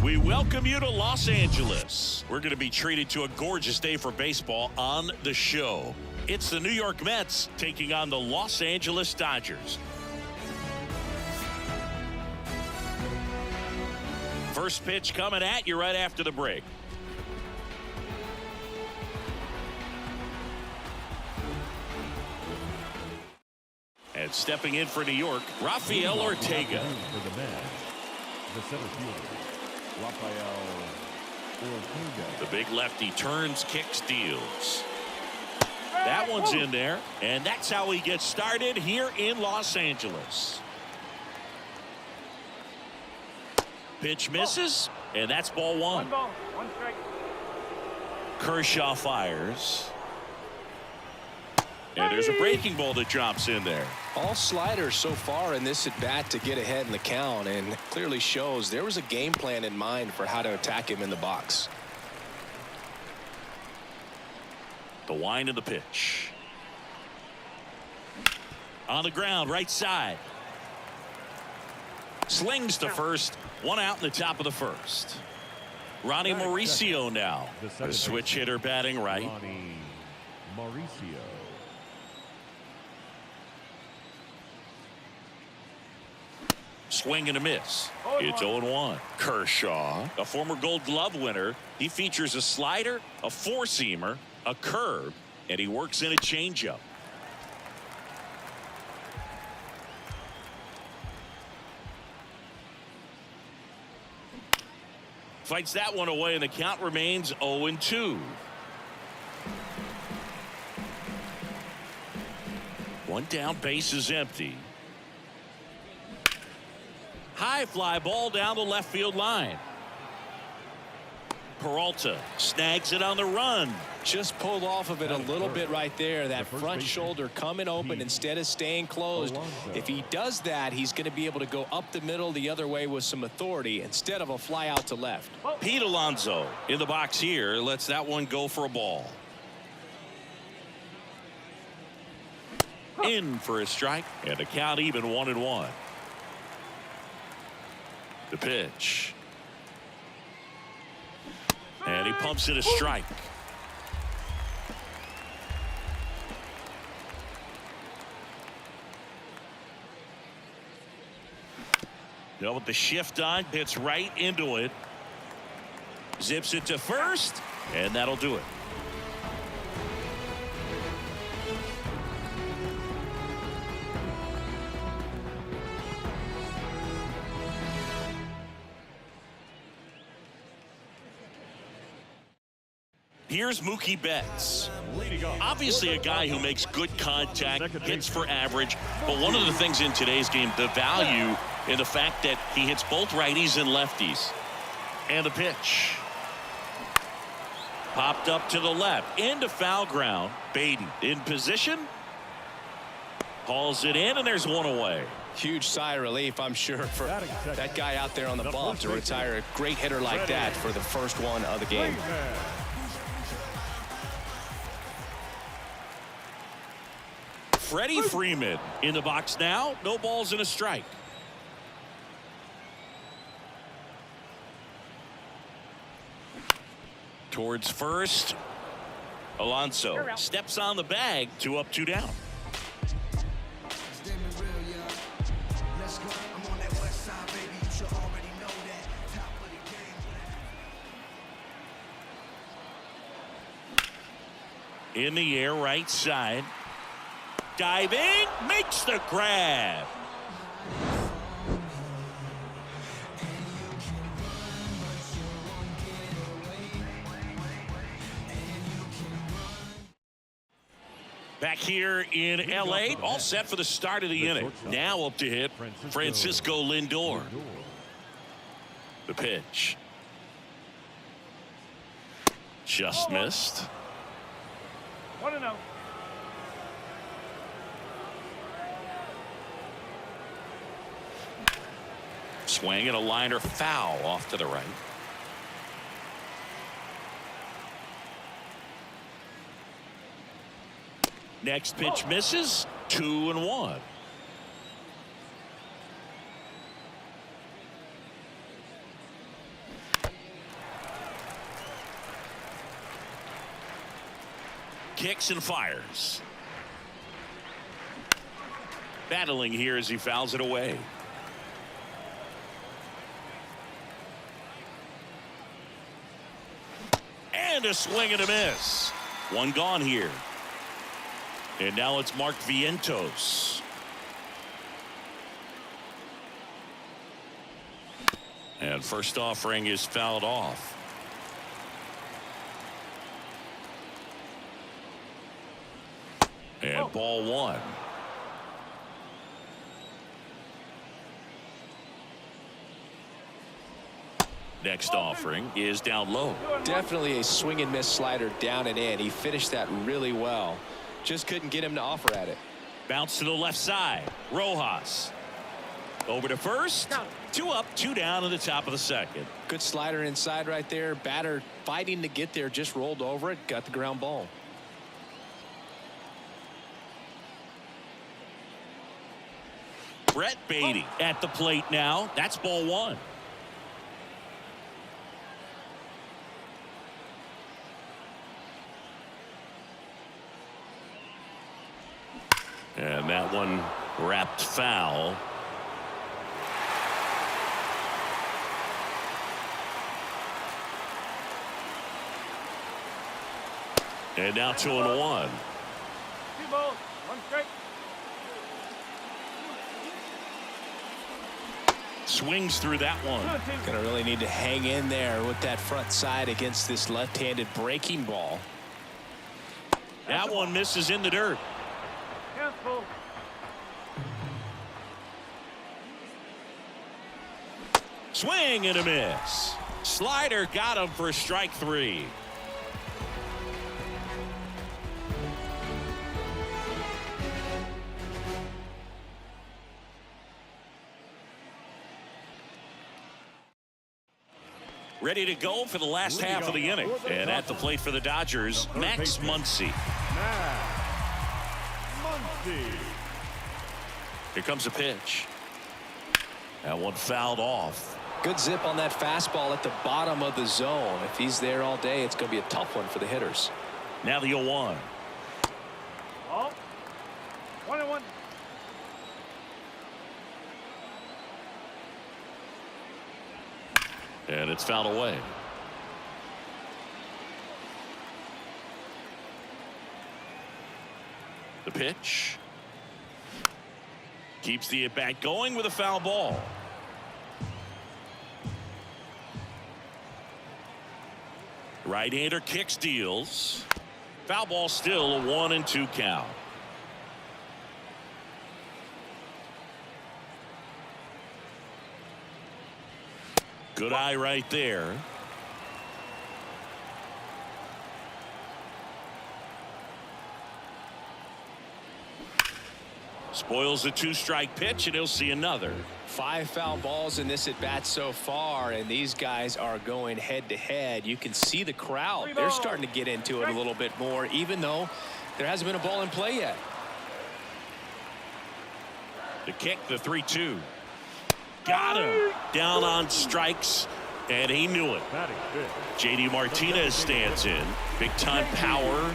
We welcome you to Los Angeles. We're going to be treated to a gorgeous day for baseball on the show. It's the New York Mets taking on the Los Angeles Dodgers. First pitch coming at you right after the break. And stepping in for New York, Rafael Ortega. For the Mets, the center fielder, Rafael Ortega. The big lefty turns, kicks, deals. That one's in there, and that's how he gets started here in Los Angeles. Pitch misses, and that's ball one. 1 ball, 1 strike. Kershaw fires. And there's a breaking ball that drops in there. All sliders so far in this at bat to get ahead in the count, and clearly shows there was a game plan in mind for how to attack him in the box. The wind of the pitch. On the ground, right side. Slings to first. One out in the top of the first. Ronnie Mauricio now. The switch hitter batting right. Ronnie Mauricio. Swing and a miss. It's 0-1. Kershaw, a former Gold Glove winner. He features a slider, a four-seamer, a curve, and he works in a changeup. Fights that one away, and the count remains 0-2. One down, base is empty. High fly ball down the left field line. Peralta snags it on the run. Just pulled off of it a little bit right there. That front shoulder coming open instead of staying closed. If he does that, he's going to be able to go up the middle the other way with some authority instead of a fly out to left. Pete Alonso in the box here lets that one go for a ball. In for a strike, and the count even 1-1. The pitch. And he pumps it a strike. Now with the shift on, hits right into it. Zips it to first, and that'll do it. Here's Mookie Betts. Obviously a guy who makes good contact, hits for average, but one of the things in today's game, the value in the fact that he hits both righties and lefties. And the pitch. Popped up to the left, into foul ground. Baden in position. Hauls it in, and there's one away. Huge sigh of relief, I'm sure, for that guy out there on the bump to retire a great hitter like that for the first one of the game. Freddie Freeman in the box now. No balls and a strike. Towards first. Alonso steps on the bag. 2 up, 2 down. In the air, right side. Diving, makes the grab. Back here in LA, all set for the start of the inning. Now up to hit Francisco Lindor. The pitch. Just missed. 1-0. Swing and a liner foul off to the right. Next pitch misses. 2-1. kicks and fires. Battling here as he fouls it away. And a swing and a miss. One gone here. And now it's Mark Vientos. And first offering is fouled off. And ball one. Next offering is down low. Definitely a swing and miss slider down and in. He finished that really well. Just couldn't get him to offer at it. Bounce to the left side. Rojas. Over to first. 2 up, 2 down in the top of the second. Good slider inside right there. Batter fighting to get there. Just rolled over it. Got the ground ball. Brett Beatty at the plate now. That's ball one. And that one wrapped foul. And now 2-1. 2 balls, 1 strike. Swings through that one. Gonna really need to hang in there with that front side against this left-handed breaking ball. That one misses in the dirt. Cancel. Swing and a miss. Slider got him for strike 3. Ready to go for the last half of the inning. And at the plate for the Dodgers, Max Muncy. Here comes a pitch. That one fouled off. Good zip on that fastball at the bottom of the zone. If he's there all day, it's going to be a tough one for the hitters. Now the 0-1. Ball. 1-1. And it's fouled away. The pitch. Keeps the at-bat going with a foul ball. Right-hander kicks, deals. Foul ball, still a 1-2 count. Good eye right there. Spoils the 2-strike pitch, and he'll see another. 5 foul balls in this at bat so far, and these guys are going head to head. You can see the crowd. They're starting to get into it a little bit more, even though there hasn't been a ball in play yet. The kick, the 3-2. Got him. Down on strikes, and he knew it. JD Martinez stands in. Big time power.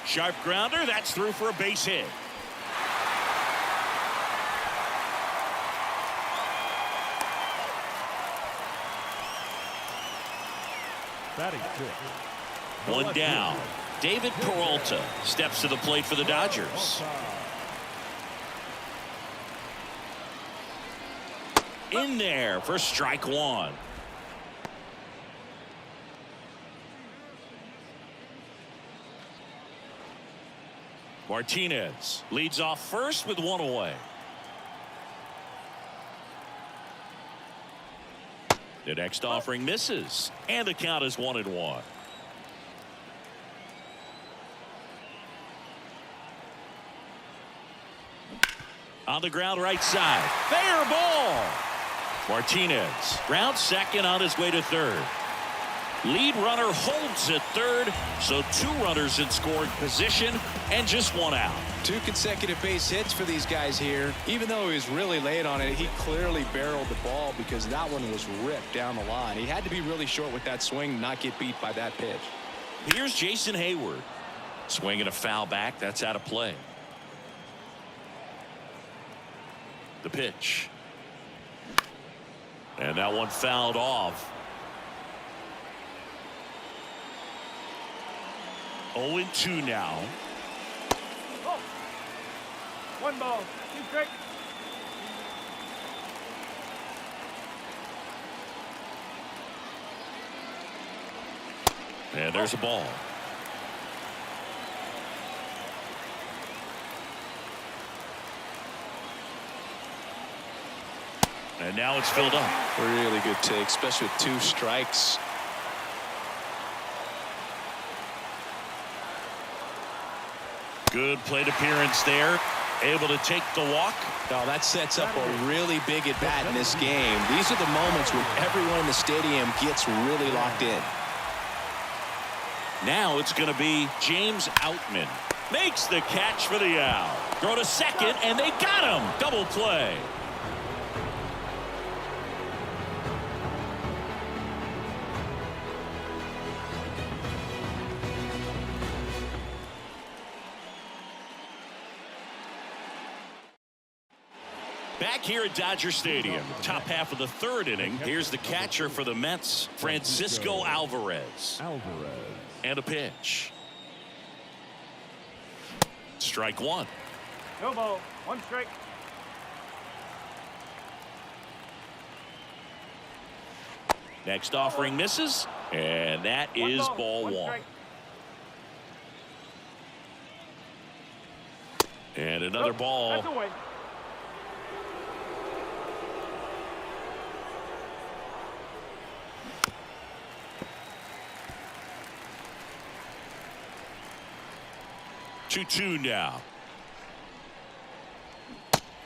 Sharp grounder. That's through for a base hit. One down. David Peralta steps to the plate for the Dodgers. In there for strike 1. Martinez leads off first with 1 away. The next offering misses, and the count is 1-1. On the ground right side. Fair ball. Martinez rounds second on his way to third. Lead runner holds at third, so 2 runners in scoring position and just 1 out. 2 consecutive base hits for these guys here. Even though he was really late on it, he clearly barreled the ball because that one was ripped down the line. He had to be really short with that swing, not get beat by that pitch. Here's Jason Hayward. Swinging a foul back. That's out of play. The pitch. And that one fouled off. 0-2 now. Oh. 1 ball, 2 strikes. And there's a ball. And now it's filled up. Really good take, especially with 2 strikes. Good plate appearance there. Able to take the walk. Oh, that sets up a really big at bat in this game. These are the moments when everyone in the stadium gets really locked in. Now it's going to be James Outman. Makes the catch for the out. Throw to second, and they got him. Double play. Back here at Dodger Stadium, top half of the 3rd inning. Here's the catcher for the Mets, Francisco Alvarez. And a pitch. Strike 1. No ball, 1 strike. Next offering misses, and that is ball 1. Strike. And another ball. That's away. 2-2 now.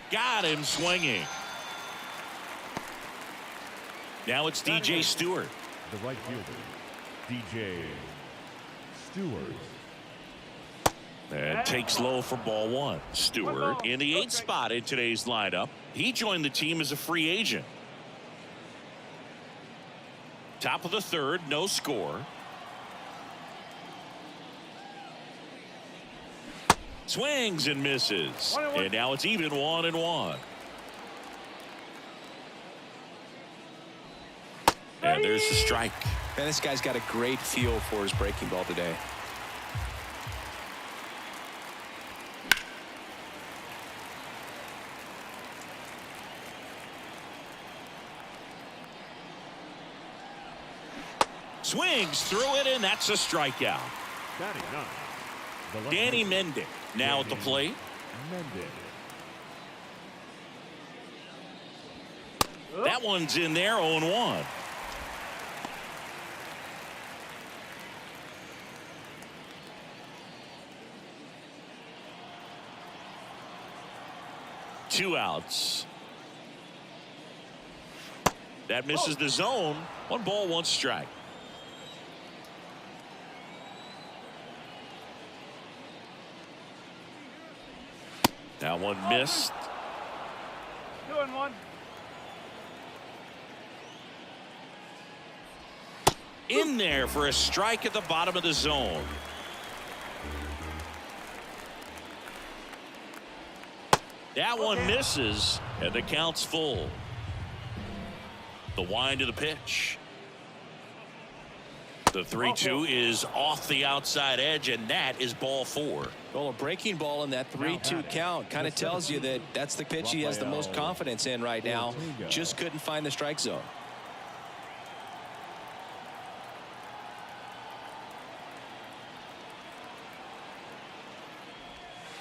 Got him swinging. Now it's DJ Stewart. The right fielder, DJ Stewart. And takes low for ball 1. Stewart in the 8th spot in today's lineup. He joined the team as a free agent. Top of the 3rd, no score. Swings and misses. And now it's even 1-1. And there's the strike. Man, this guy's got a great feel for his breaking ball today. Swings through it, and that's a strikeout. Batting 9. The left Danny fielder, Mendick now at the plate. Mendick. That one's in there, 0-1. Two outs. That misses the zone. 1 ball, 1 strike. That one missed. 2-1. In there for a strike at the bottom of the zone. That one misses, and the count's full. The wind of the pitch. The 3-2 is off the outside edge, and that is ball 4. Well, a breaking ball in that 3-2 count kind of tells you that that's the pitch he has the most confidence in right now. Just couldn't find the strike zone.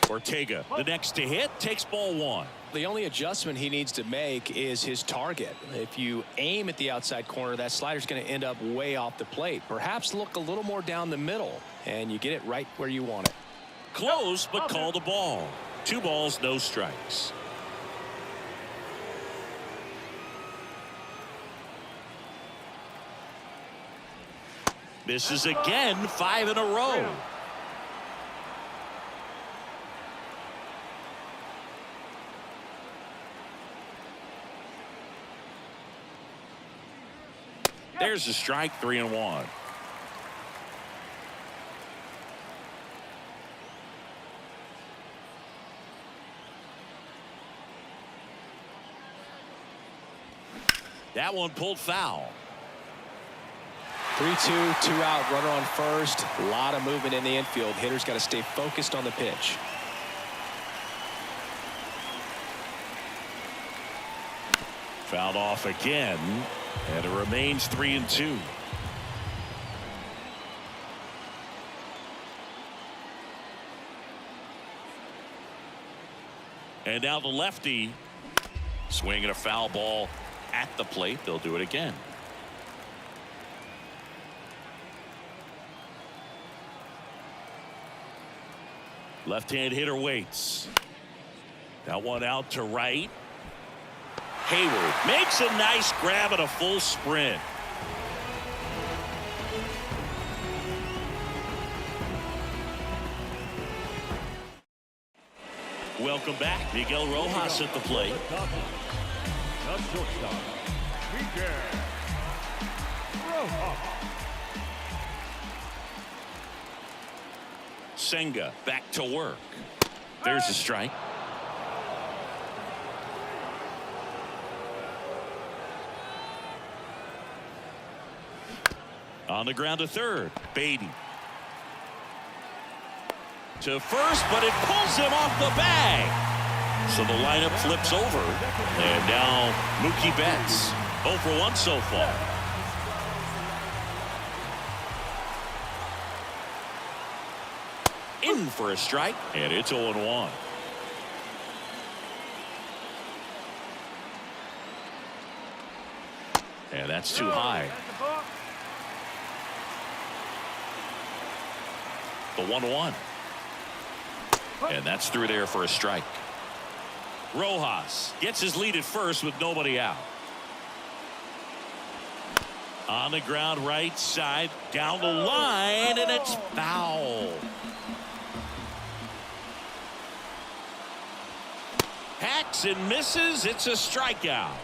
Ortega, the next to hit, takes ball 1. The only adjustment he needs to make is his target. If you aim at the outside corner, that slider's going to end up way off the plate. Perhaps look a little more down the middle, and you get it right where you want it. Close, but called a ball. 2 balls, no strikes. Misses again, 5 in a row. There's a strike, 3-1. That one pulled foul. 3-2, 2 out, runner on first. A lot of movement in the infield. Hitter's got to stay focused on the pitch. Fouled off again, and it remains 3-2. And now the lefty swinging a foul ball at the plate. They'll do it again. Left-hand hitter waits. That one out to right. Hayward makes a nice grab at a full sprint. Welcome back. Miguel Rojas at the plate. The shortstop, Miguel Rojas. Senga back to work. There's a strike. On the ground to third. Beatty. To first, but it pulls him off the bag. So the lineup flips over. And now Mookie Betts. 0 for 1 so far. In for a strike, and it's 0-1. And that's too high. The 1-1. And that's through there for a strike. Rojas gets his lead at first with nobody out. On the ground right side, down the line, and it's foul. Hacks and misses. It's a strikeout.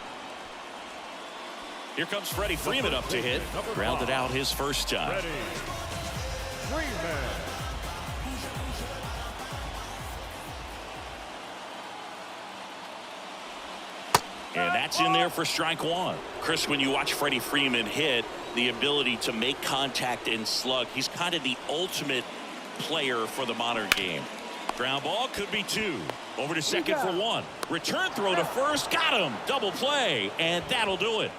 Here comes Freddie Freeman up to hit. Grounded out his first time. Freddie Freeman. And that's in there for strike one. Chris, when you watch Freddie Freeman hit, the ability to make contact and slug, he's kind of the ultimate player for the modern game. Ground ball could be 2. Over to second for 1. Return throw to first. Got him. Double play. And that'll do it.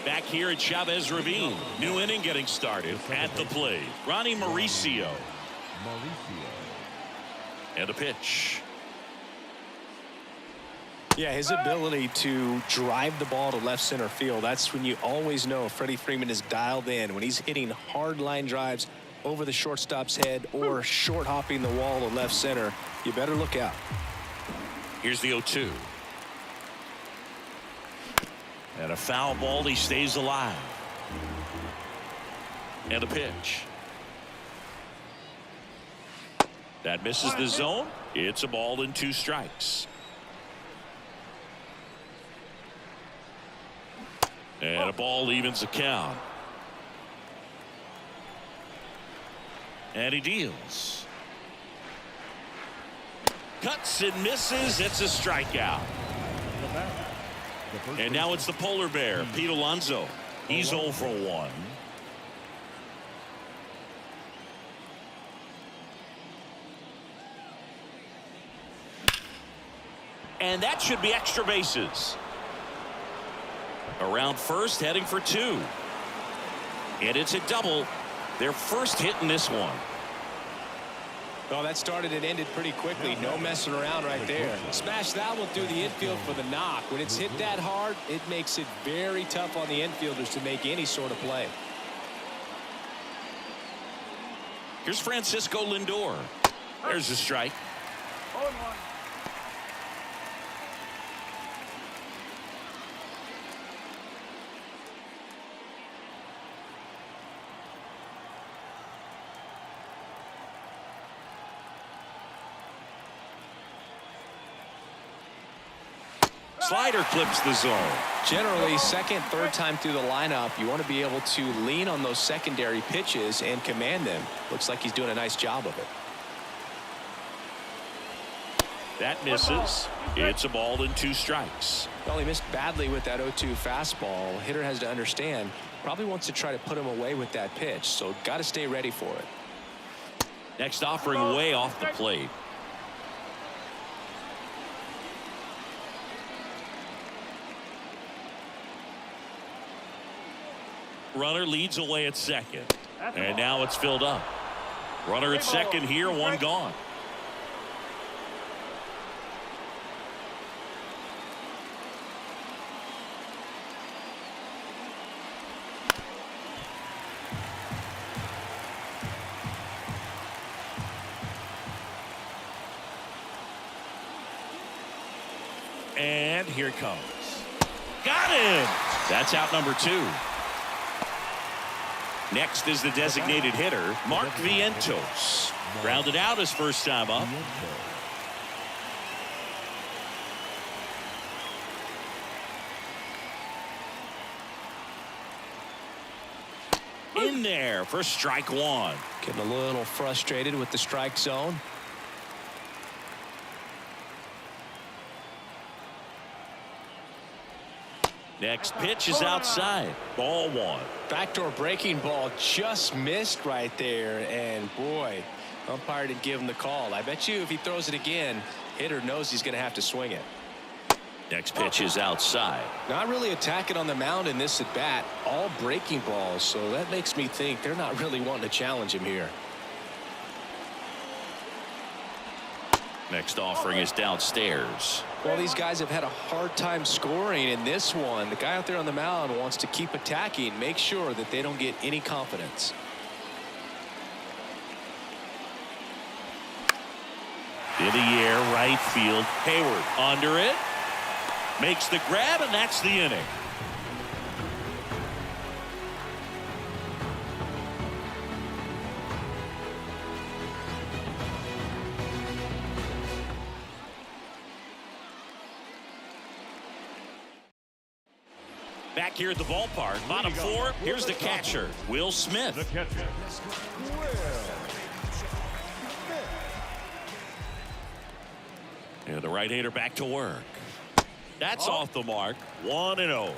Back here at Chavez Ravine. New inning getting started at the plate. Ronnie Mauricio. And a pitch. Yeah, his ability to drive the ball to left center field, that's when you always know Freddie Freeman is dialed in. When he's hitting hard line drives over the shortstop's head or short hopping the wall to left center, you better look out. Here's the 0-2. And a foul ball. He stays alive. And a pitch. That misses the zone. It's a ball and 2 strikes. And a ball evens the count. And he deals. Cuts and misses. It's a strikeout. And now it's the polar bear, Pete Alonso. He's 0 for 1. And that should be extra bases. Around first, heading for 2. And it's a double. Their first hit in this one. Well, that started and ended pretty quickly. No messing around right there. Smash that one through the infield for the knock. When it's hit that hard, it makes it very tough on the infielders to make any sort of play. Here's Francisco Lindor. There's a strike. 0-1. slider clips the zone. Generally, second, third time through the lineup, you want to be able to lean on those secondary pitches and command them. Looks like he's doing a nice job of it. That misses. It's a ball and 2 strikes. Well, he missed badly with that 0-2 fastball. Hitter has to understand, probably wants to try to put him away with that pitch, so got to stay ready for it. Next offering way off the plate. Runner leads away at second. And now it's filled up. Runner at second here, 1 gone. And here it comes. Got him! That's out number 2. Next is the designated hitter, Mark Vientos. Grounded out his first time up. In there for strike 1. Getting a little frustrated with the strike zone. Next pitch is outside. Ball 1. Backdoor breaking ball just missed right there, and boy, umpire didn't give him the call. I bet you if he throws it again, hitter knows he's going to have to swing it. Next pitch is outside. Not really attacking on the mound in this at bat, all breaking balls, so that makes me think they're not really wanting to challenge him here. Next offering is downstairs. Well, these guys have had a hard time scoring in this one. The guy out there on the mound wants to keep attacking, make sure that they don't get any confidence. In the air, right field. Hayward under it. Makes the grab, and that's the inning. Back here at the ballpark, bottom 4, here's the catcher, Will Smith. The catcher, And the right-hander back to work. That's off the mark, 1-0.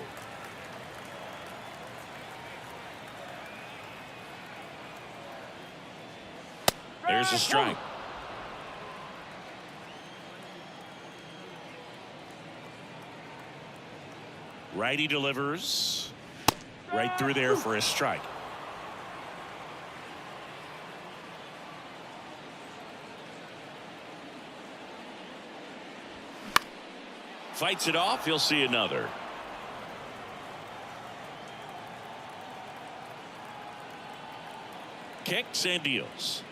There's a strike. Righty delivers right through there for a strike. Fights it off. He'll see another. Kicks and deals.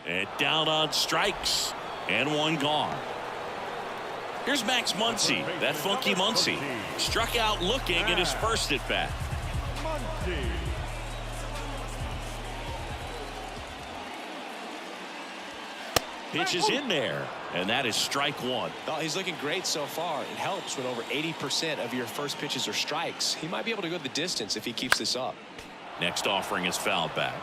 And down on strikes. And 1 gone. Here's Max Muncy, that funky Muncy. Struck out looking in his first at bat. Muncy. Pitch is in there, and that is strike 1. Oh, he's looking great so far. It helps when over 80% of your first pitches are strikes. He might be able to go the distance if he keeps this up. Next offering is fouled back.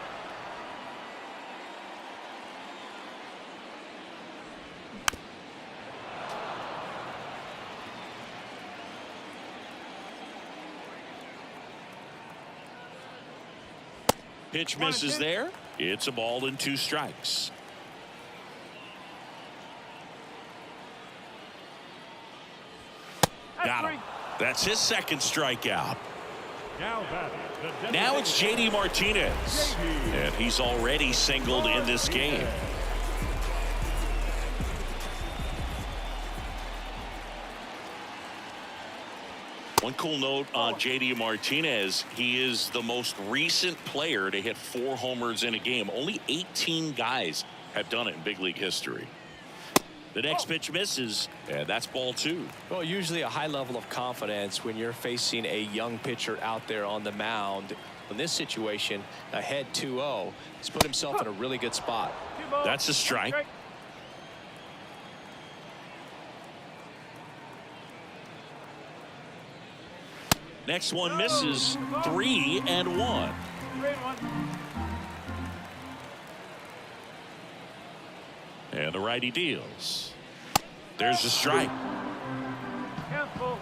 Pitch misses there. It's a ball and 2 strikes. Got him. That's his second strikeout. Now it's JD Martinez. And he's already singled in this game. One cool note on JD Martinez, he is the most recent player to hit 4 homers in a game. Only 18 guys have done it in big league history. The next pitch misses, and that's ball 2. Well, usually a high level of confidence when you're facing a young pitcher out there on the mound. In this situation, ahead 2-0, he's put himself in a really good spot. That's a strike. Next one misses. 3-1. 3-1. And the righty deals. There's a strike. Cancel.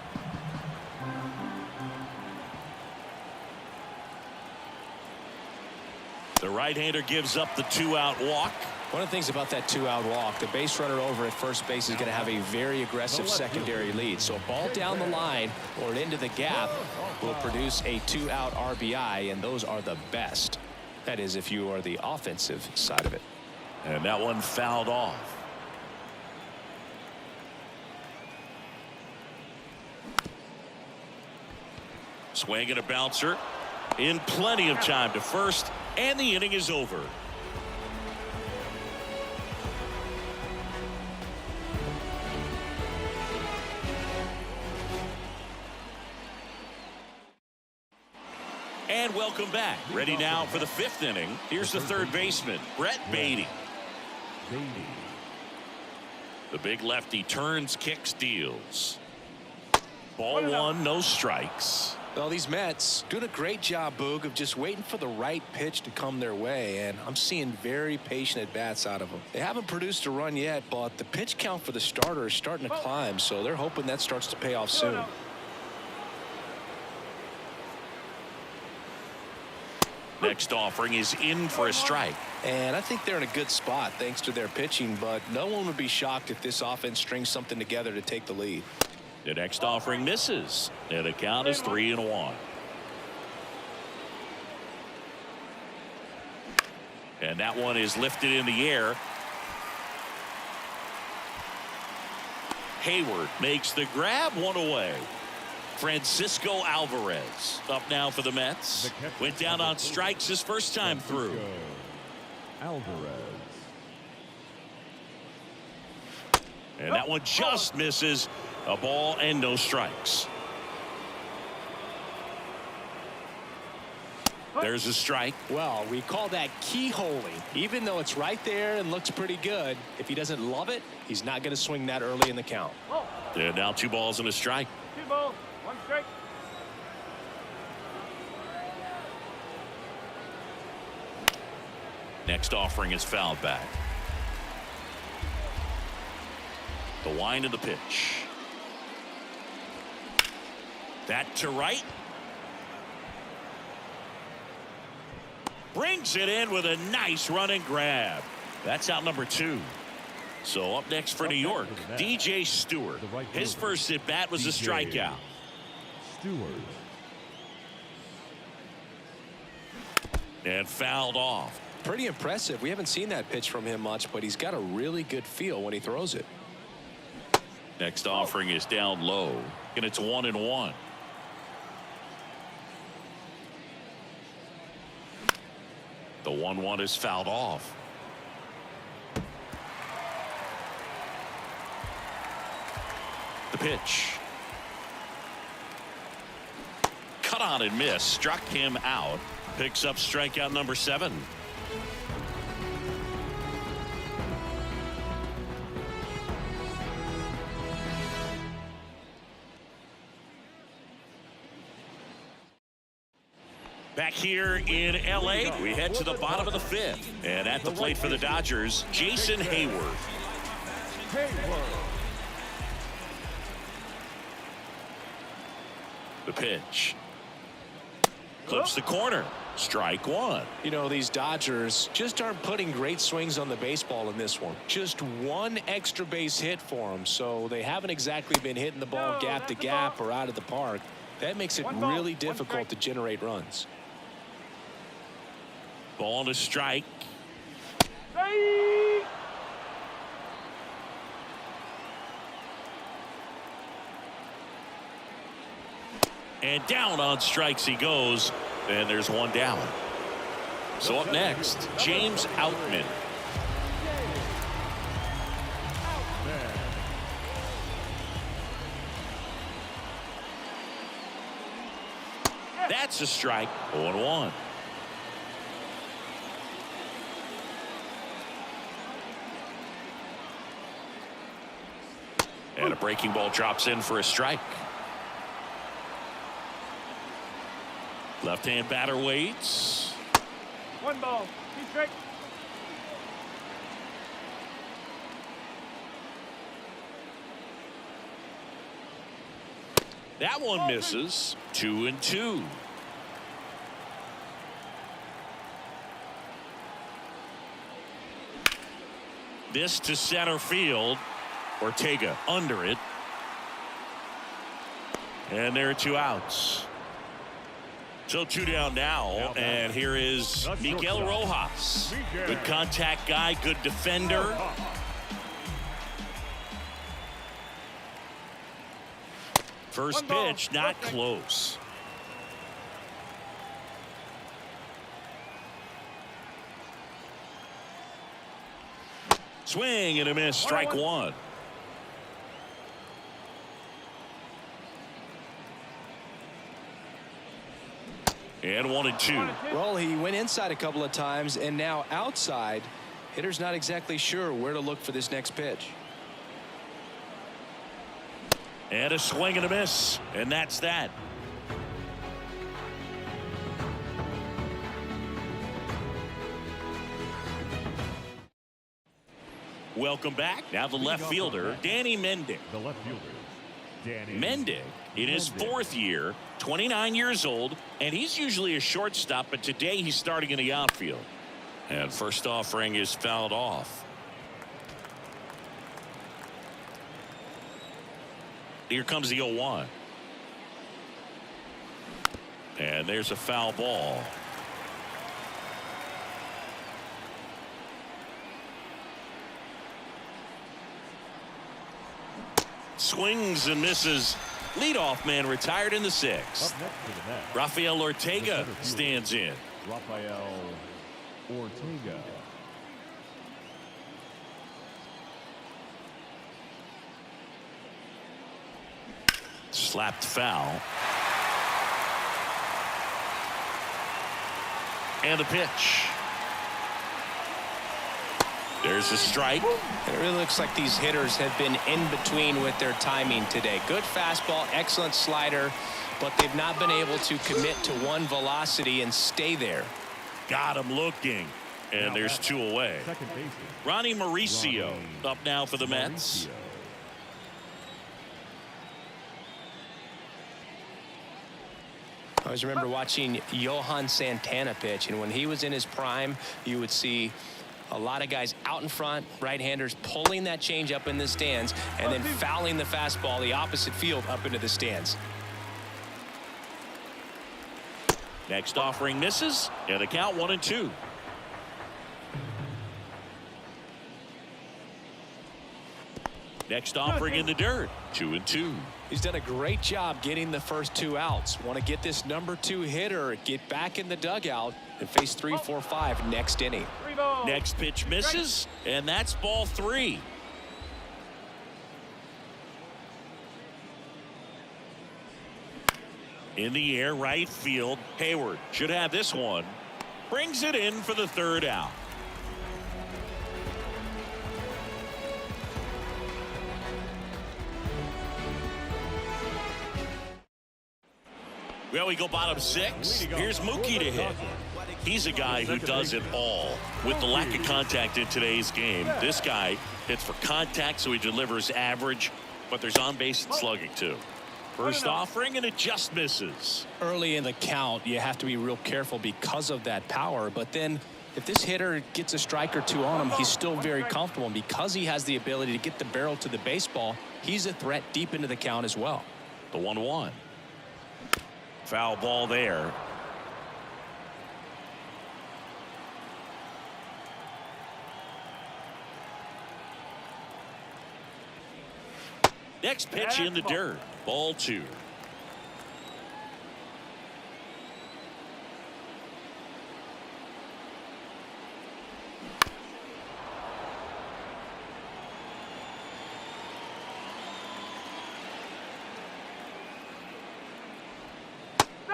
The right-hander gives up the 2-out walk. One of the things about that 2-out walk, the base runner over at first base is going to have a very aggressive secondary lead. So a ball down the line or into the gap will produce a 2-out RBI, and those are the best. That is, if you are the offensive side of it. And that one fouled off. Swing and a bouncer. In plenty of time to first, and the inning is over. And welcome back. Ready now for the 5th inning. Here's the third baseman, Brett Baty. The big lefty turns, kicks, deals. Ball 1, no strikes. Well, these Mets doing a great job, Boog, of just waiting for the right pitch to come their way, and I'm seeing very patient at-bats out of them. They haven't produced a run yet, but the pitch count for the starter is starting to climb, so they're hoping that starts to pay off soon. Next offering is in for a strike. And I think they're in a good spot thanks to their pitching, but no one would be shocked if this offense strings something together to take the lead. The next offering misses, and the count is 3-1. And that one is lifted in the air. Hayward makes the grab, one away. Francisco Alvarez up now for the Mets. Went down on strikes his first time through. Alvarez. And that one just misses. A ball and no strikes. There's a strike. Well, we call that keyholing. Even though it's right there and looks pretty good, if he doesn't love it, he's not going to swing that early in the count. And now 2 balls and a strike. 2 balls, 1 strike. Next offering is fouled back. The wind of the pitch. That to right. Brings it in with a nice running grab. That's out number 2. So up next for New York, DJ Stewart. His first at bat was a strikeout. Stewart. And fouled off. Pretty impressive. We haven't seen that pitch from him much, but he's got a really good feel when he throws it. Next offering is down low, and it's 1-1. The 1-1 is fouled off. The pitch. Cut on and miss. Struck him out. Picks up strikeout number 7. Back here in L.A., we head to the bottom of the 5th. And at the plate for the Dodgers, Jason Hayward. The pitch. Clips the corner. Strike 1. You know, these Dodgers just aren't putting great swings on the baseball in this one. Just 1 extra base hit for them, so they haven't exactly been hitting the ball gap to gap or out of the park. That makes it really difficult to generate runs. Ball to strike. And down on strikes he goes, and there's 1 down. So up next, James Outman. That's a strike. 0-1. And a breaking ball drops in for a strike. Left-hand batter waits. 1 ball. 2 strikes. That one misses. 2-2. This to center field. Ortega under it. And there are 2 outs. So 2 down now, and here is Miguel Rojas. Good contact guy, good defender. First pitch, not close. Swing and a miss, strike 1. And 1-2. Well, he went inside a couple of times and now outside. Hitter's not exactly sure where to look for this next pitch. And a swing and a miss, and that's that. Welcome back. Now the left fielder, Danny Mendick. The left fielder, Danny Mendick in his 4th year, 29 years old, and he's usually a shortstop, but today he's starting in the outfield. And first offering is fouled off. Here comes the 0-1. And there's a foul ball. Swings and misses. Leadoff man retired in the 6th. Up next to the net, Rafael Ortega stands in. Rafael Ortega. Slapped foul. And a pitch. There's a strike. It really looks like these hitters have been in between with their timing today. Good fastball, excellent slider, but they've not been able to commit to one velocity and stay there. Got him looking. And there's 2 away. Second baseman, Ronnie Mauricio up now for the Mets. Mauricio. I always remember watching Johan Santana pitch, and when he was in his prime, you would see a lot of guys out in front, right-handers pulling that change up in the stands and then fouling the fastball the opposite field up into the stands. Next offering misses, and the count 1-2. Next offering in the dirt, 2-2. He's done a great job getting the first 2 outs. Want to get this number 2 hitter, get back in the dugout, and face 3, 4, 5 next inning. 3 balls. Next pitch misses, and that's ball 3. In the air, right field. Hayward should have this one. Brings it in for the 3rd out. Well, we go bottom 6. Here's Mookie to hit. He's a guy who does it all. With the lack of contact in today's game, this guy hits for contact, so he delivers average, but there's on-base and slugging too. First offering, and it just misses. Early in the count, you have to be real careful because of that power, but then if this hitter gets a strike or 2 on him, he's still very comfortable, and because he has the ability to get the barrel to the baseball, he's a threat deep into the count as well. The 1-1. Foul ball there. Next pitch in the dirt. Ball 2.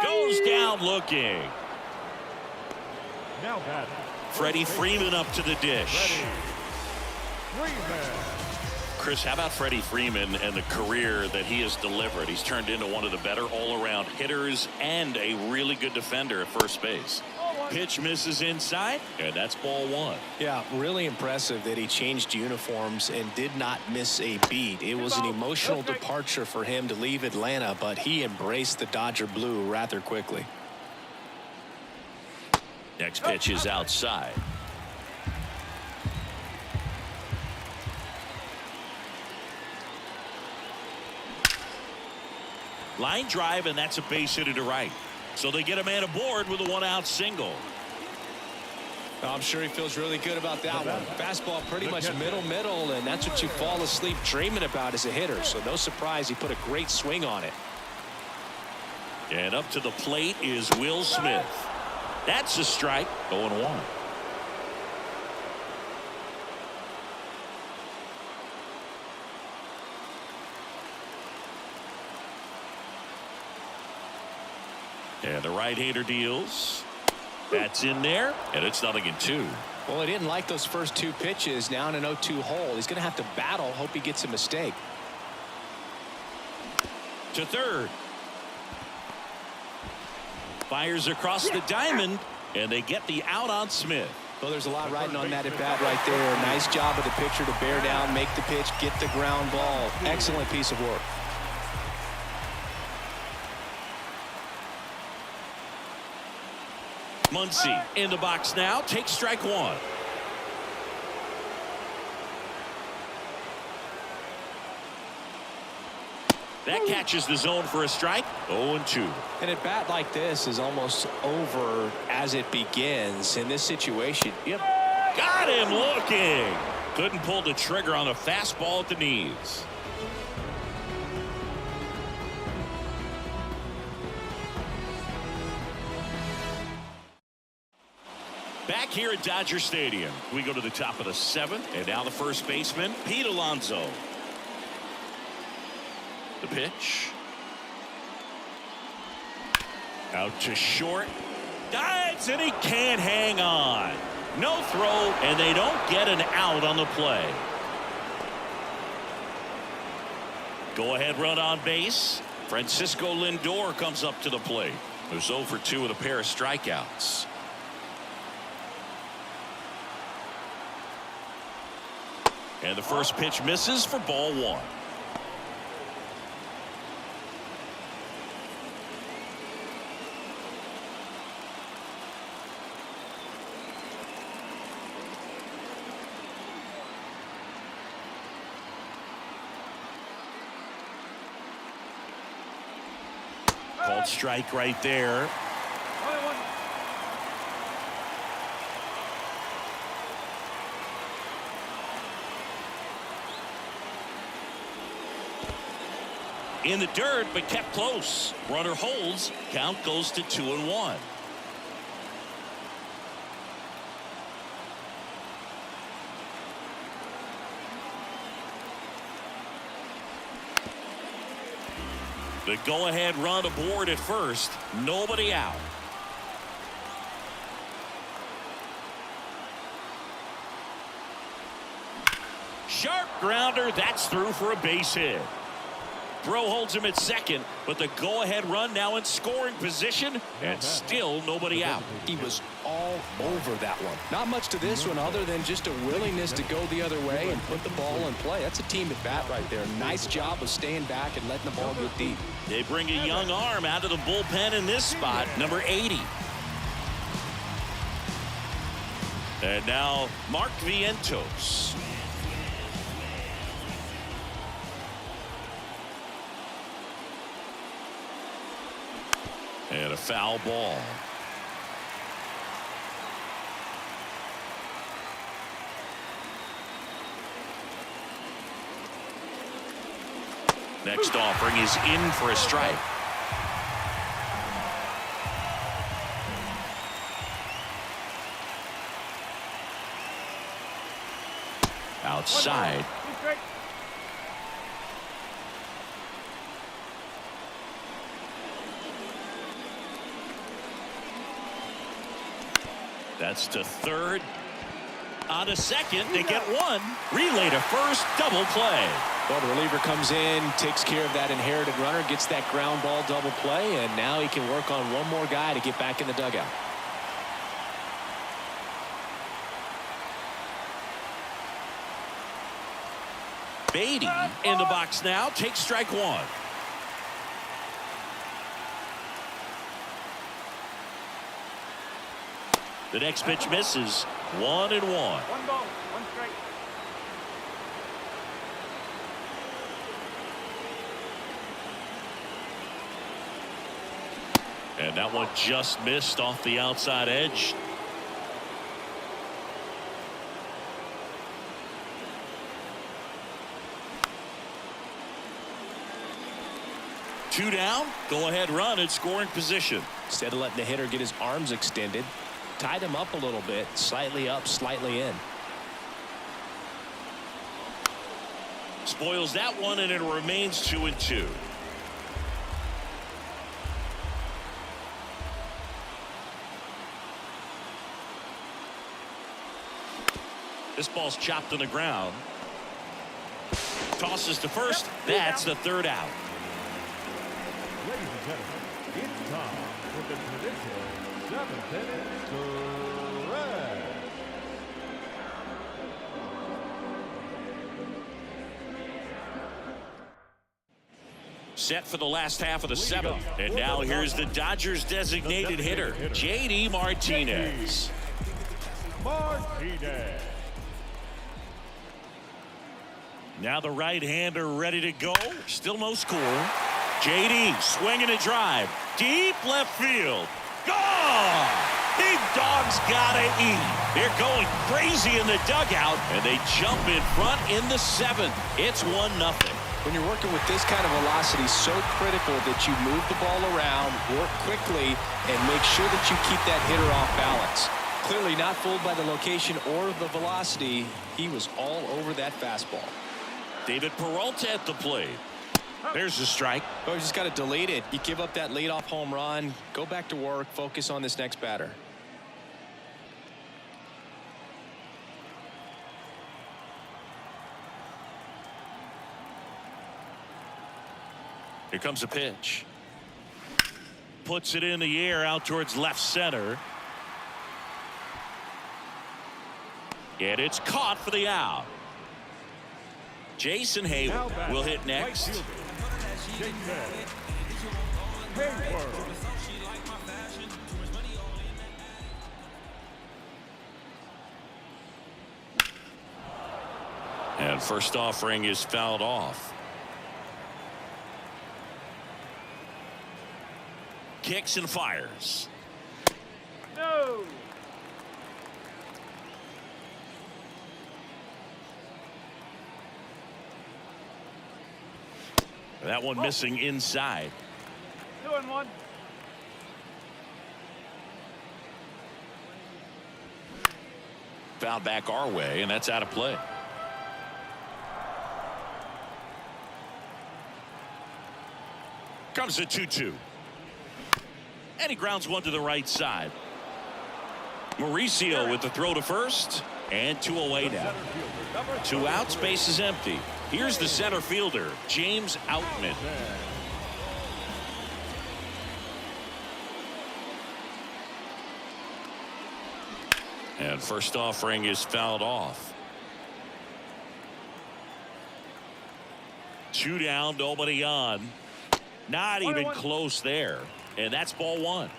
Goes down looking. Now batting, Freddie Freeman up to the dish. Freeman. Chris, how about Freddie Freeman and the career that he has delivered? He's turned into one of the better all-around hitters and a really good defender at first base. Pitch misses inside, and that's ball one. Yeah, really impressive that he changed uniforms and did not miss a beat. It was an emotional departure for him to leave Atlanta, but he embraced the Dodger blue rather quickly. Next pitch is outside. Line drive, and that's a base hit to right. So they get a man aboard with a one-out single. I'm sure he feels really good about that one. Fastball pretty much middle, and that's what you fall asleep dreaming about as a hitter. So no surprise he put a great swing on it. And up to the plate is Will Smith. That's a strike. 0-1. And the right-hander deals. That's in there, and it's 0-2. Well, he didn't like those first two pitches. Now in an 0-2 hole, he's going to have to battle. Hope he gets a mistake. To third. Fires across the diamond, and they get the out on Smith. Well, there's a lot riding on that at bat right there. Nice job of the pitcher to bear down, make the pitch, get the ground ball. Excellent piece of work. Muncy in the box now, takes strike one. That catches the zone for a strike. 0-2. And a bat like this is almost over as it begins. In this situation, yep. Got him looking. Couldn't pull the trigger on the fastball at the knees. Back here at Dodger Stadium, we go to the top of the seventh, and now the first baseman, Pete Alonso. The pitch. Out to short. Dives, and he can't hang on. No throw, and they don't get an out on the play. Go-ahead run on base. Francisco Lindor comes up to the plate. There's 0 for 2 with a pair of strikeouts. And the first pitch misses for ball one. Called strike right there. In the dirt, but kept close. Runner holds. Count goes to 2-1. The go-ahead run aboard at first. Nobody out. Sharp grounder. That's through for a base hit. Throw holds him at second, but the go-ahead run now in scoring position, and still nobody out. He was all over that one. Not much to this one other than just a willingness to go the other way and put the ball in play. That's a team at bat right there. Nice job of staying back and letting the ball get deep. They bring a young arm out of the bullpen in this spot, number 80. And now Mark Vientos. And a foul ball. Next offering is in for a strike. Outside. That's to third. On to second, they get one. Relay to first, double play. Well, the reliever comes in, takes care of that inherited runner, gets that ground ball double play, and now he can work on one more guy to get back in the dugout. Beatty in the box now, takes strike one. The next pitch misses. 1-1. 1 ball, 1 strike. And that one just missed off the outside edge. Two down, go ahead run in scoring position. Instead of letting the hitter get his arms extended, tied him up a little bit, slightly up, slightly in. Spoils that one, and it remains 2-2. This ball's chopped on the ground. Tosses to first. That's the third out. Ladies and gentlemen, it's time for the traditional 7th inning stretch. Set for the last half of the 7th. And now here's the Dodgers designated hitter, J.D. Martinez. Martinez. Now the right-hander ready to go. Still no score. J.D. swinging a drive. Deep left field. Gone! Big Dog's gotta eat. They're going crazy in the dugout, and they jump in front in the 7th. It's 1-0. When you're working with this kind of velocity, so critical that you move the ball around, work quickly, and make sure that you keep that hitter off balance. Clearly not fooled by the location or the velocity. He was all over that fastball. David Peralta at the plate. There's the strike. Oh, you just got to delete it. You give up that leadoff home run, go back to work, focus on this next batter. Here comes a pitch. Puts it in the air out towards left center. And it's caught for the out. Jason Hayward will hit next. Jason Hayward. And first offering is fouled off. Kicks and fires. No. That one missing inside. 2-1. Fouled back our way, and that's out of play. Comes the 2-2. And he grounds one to the right side. Mauricio with the throw to first, and 2 away now. 2 outs, base is empty. Here's the center fielder, James Outman. And first offering is fouled off. 2 down, nobody on. Not even close there. And that's ball 1.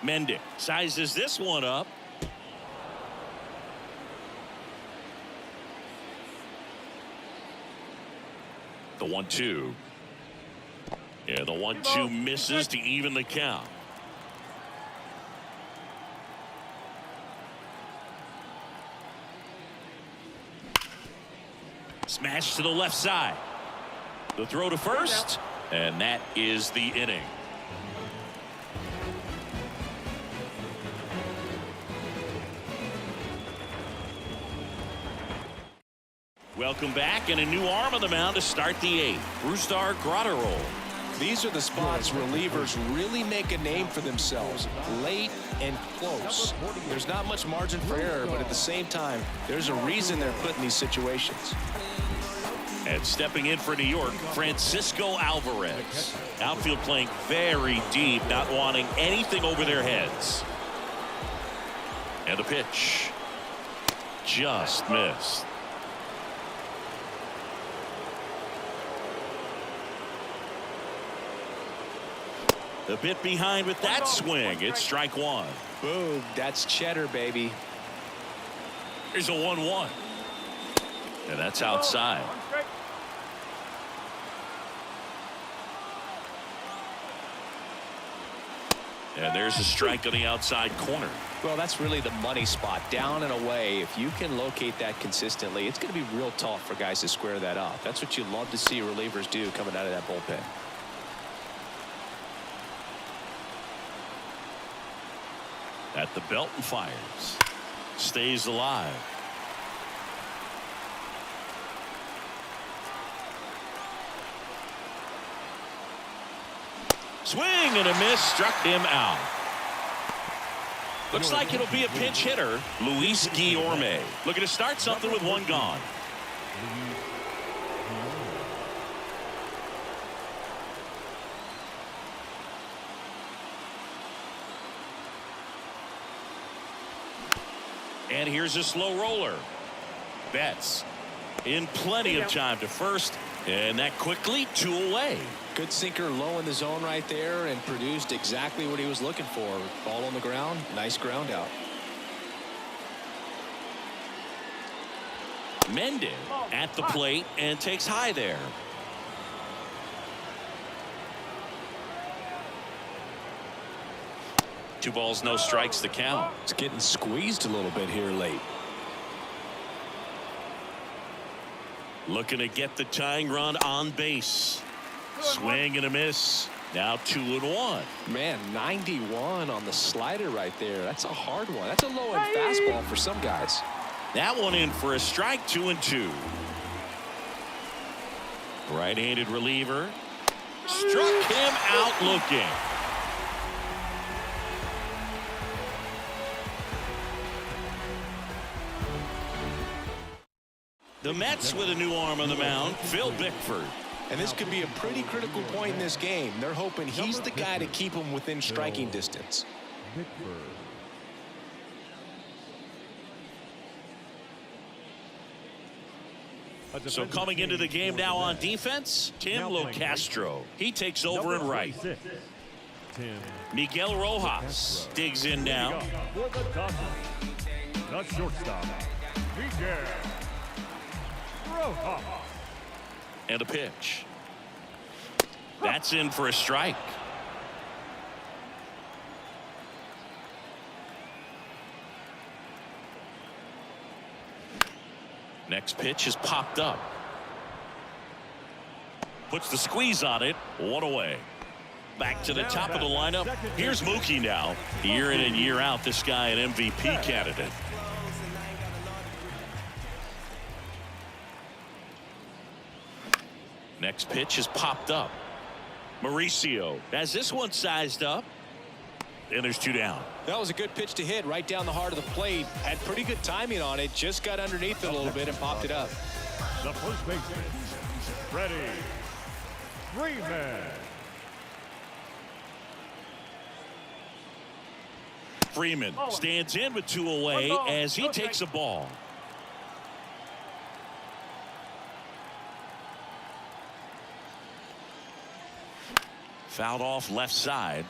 Mendick sizes this one up. The 1-2. Yeah, the 1-2 misses to even the count. Smash to the left side. The throw to first, and that is the inning. Welcome back, and a new arm on the mound to start the 8th. Brusdar Graterol. These are the spots relievers really make a name for themselves. Late and close. There's not much margin for error, but at the same time, there's a reason they're put in these situations. And stepping in for New York, Francisco Alvarez. Outfield playing very deep, not wanting anything over their heads. And the pitch. Just missed. A bit behind with that swing. It's strike 1. Boom. That's cheddar, baby. Here's a 1-1. And that's outside. One strike. And there's a strike on the outside corner. Well, that's really the money spot. Down and away. If you can locate that consistently, it's going to be real tough for guys to square that up. That's what you love to see relievers do coming out of that bullpen. At the belt and fires. Stays alive. Swing and a miss, struck him out. Looks like it'll be a pinch hitter, Luis Guillorme. Looking to start something with one gone. And here's a slow roller. Betts in plenty of time to first, and that quickly 2 away. Good sinker low in the zone right there and produced exactly what he was looking for. Ball on the ground. Nice ground out. Mendez at the plate and takes high there. Two balls, no strikes, the count. It's getting squeezed a little bit here late. Looking to get the tying run on base. Swing and a miss. Now 2-1. Man, 91 on the slider right there. That's a hard one. That's a low-end fastball for some guys. That one in for a strike. 2-2. Right-handed reliever. Struck him out looking. The Mets with a new arm on the mound, Phil Bickford. And this could be a pretty critical point in this game. They're hoping he's the guy to keep them within striking distance. So coming into the game now on defense, Tim Locastro. He takes over in right. Miguel Rojas digs in now. For the Dodgers, the shortstop, Miguel Rojas. And a pitch. That's in for a strike. Next pitch is popped up. Puts the squeeze on it. 1 away. Back to the top of the lineup. Here's Mookie now. Year in and year out, this guy an MVP candidate. Next pitch is popped up. Mauricio has this one sized up. And there's 2 down. That was a good pitch to hit right down the heart of the plate. Had pretty good timing on it. Just got underneath it a little bit and popped it up. The first baseman, Freddie Freeman. Freeman stands in with 2 away as he takes a ball. Fouled off left side.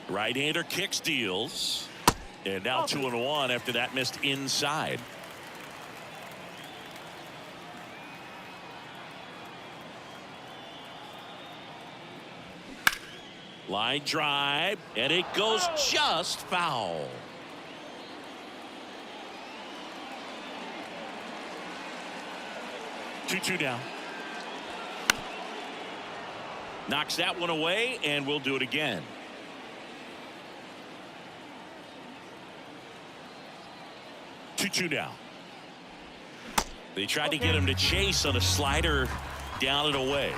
Right-hander kick steals. And now 2-1 after that missed inside. Line drive, and it goes just foul. Two down. Knocks that one away, and we'll do it again. 2-2 now. They tried to get him to chase on a slider down and away.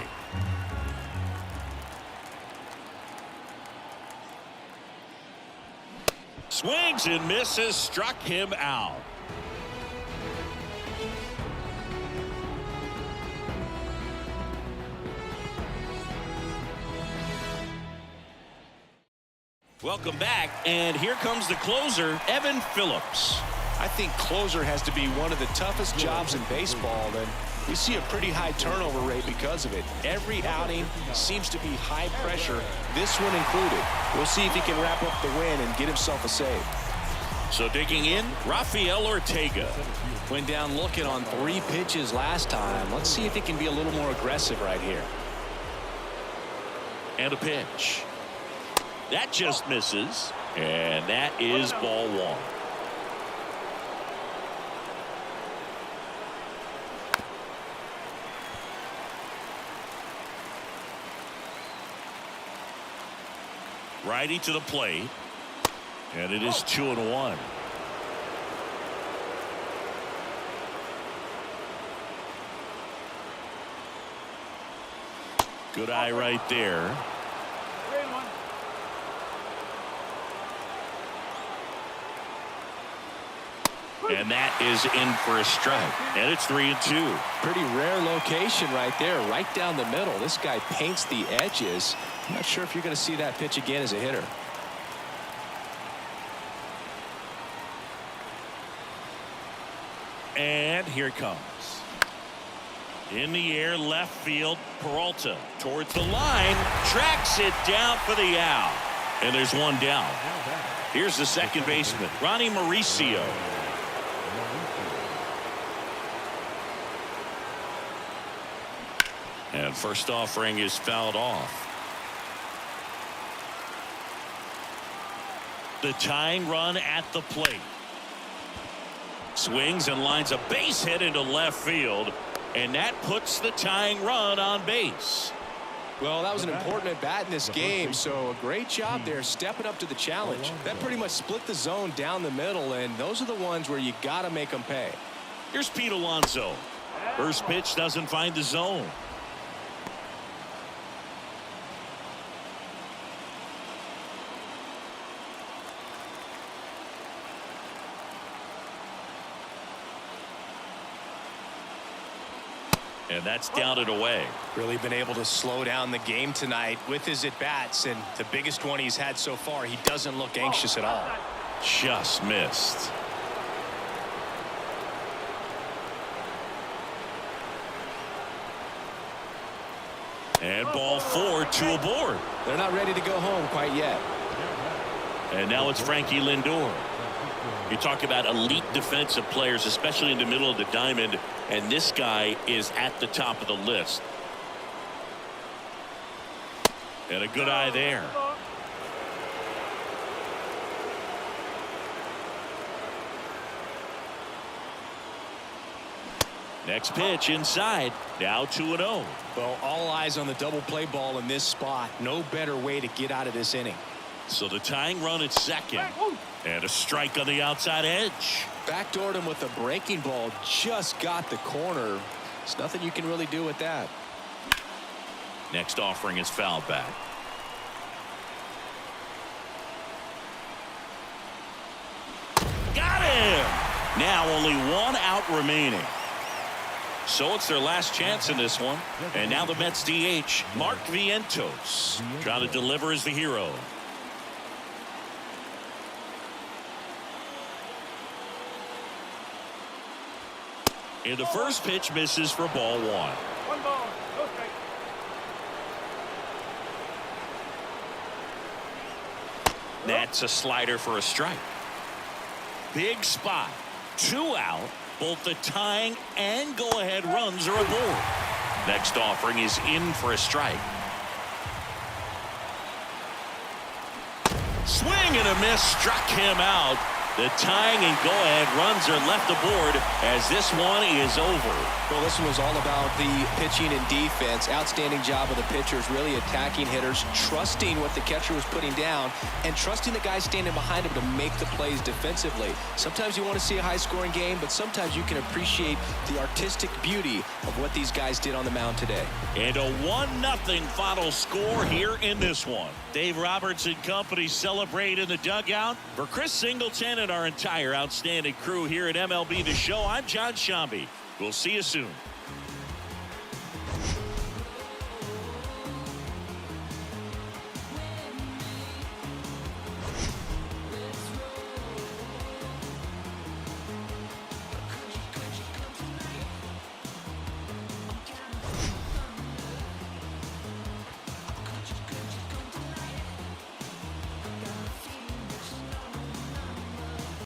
Swings and misses, struck him out. Welcome back, and here comes the closer, Evan Phillips. I think closer has to be one of the toughest jobs in baseball, and we see a pretty high turnover rate because of it. Every outing seems to be high pressure, this one included. We'll see if he can wrap up the win and get himself a save. So digging in, Rafael Ortega. Went down looking on 3 pitches last time. Let's see if he can be a little more aggressive right here. And a pitch. That just misses, and that is ball 1. Righty to the plate, and it is 2-1. Good eye right there. 3-1. And that is in for a strike, and it's 3-2. Pretty rare location right there, right down the middle. This guy paints the edges. I'm not sure if you're going to see that pitch again as a hitter. And here it comes. In the air, left field, Peralta towards the line, tracks it down for the out. And there's one down. Here's the second baseman, Ronnie Mauricio. And first offering is fouled off. The tying run at the plate. Swings and lines a base hit into left field, and that puts the tying run on base. Well, that was an important at bat in this game, so a great job there stepping up to the challenge. That pretty much split the zone down the middle, and those are the ones where you got to make them pay. Here's Pete Alonso. First pitch doesn't find the zone. And that's down and away. Really been able to slow down the game tonight with his at-bats, and the biggest one he's had so far, he doesn't look anxious at all. Just missed. And ball 4, 2 aboard. They're not ready to go home quite yet. And now it's Frankie Lindor. You talk about elite defensive players, especially in the middle of the diamond, and this guy is at the top of the list. And a good eye there. Next pitch inside. Now 2-0. Well, all eyes on the double play ball in this spot. No better way to get out of this inning. So the tying run at second. And a strike on the outside edge. Backdoored him with a breaking ball. Just got the corner. There's nothing you can really do with that. Next offering is fouled back. Got him! Now only 1 out remaining. So it's their last chance in this one. And now the Mets DH, Mark Vientos, trying to deliver as the hero. And the first pitch misses for ball 1. 1 ball, no strike. That's a slider for a strike. Big spot. 2 out. Both the tying and go-ahead runs are aboard. Next offering is in for a strike. Swing and a miss, struck him out. The tying and go-ahead runs are left aboard as this one is over. Well, this one was all about the pitching and defense. Outstanding job of the pitchers, really attacking hitters, trusting what the catcher was putting down, and trusting the guys standing behind him to make the plays defensively. Sometimes you want to see a high-scoring game, but sometimes you can appreciate the artistic beauty of what these guys did on the mound today. And a 1-0 final score here in this one. Dave Roberts and company celebrate in the dugout. For Chris Singleton and our entire outstanding crew here at MLB The Show, I'm John Shambi. We'll see you soon.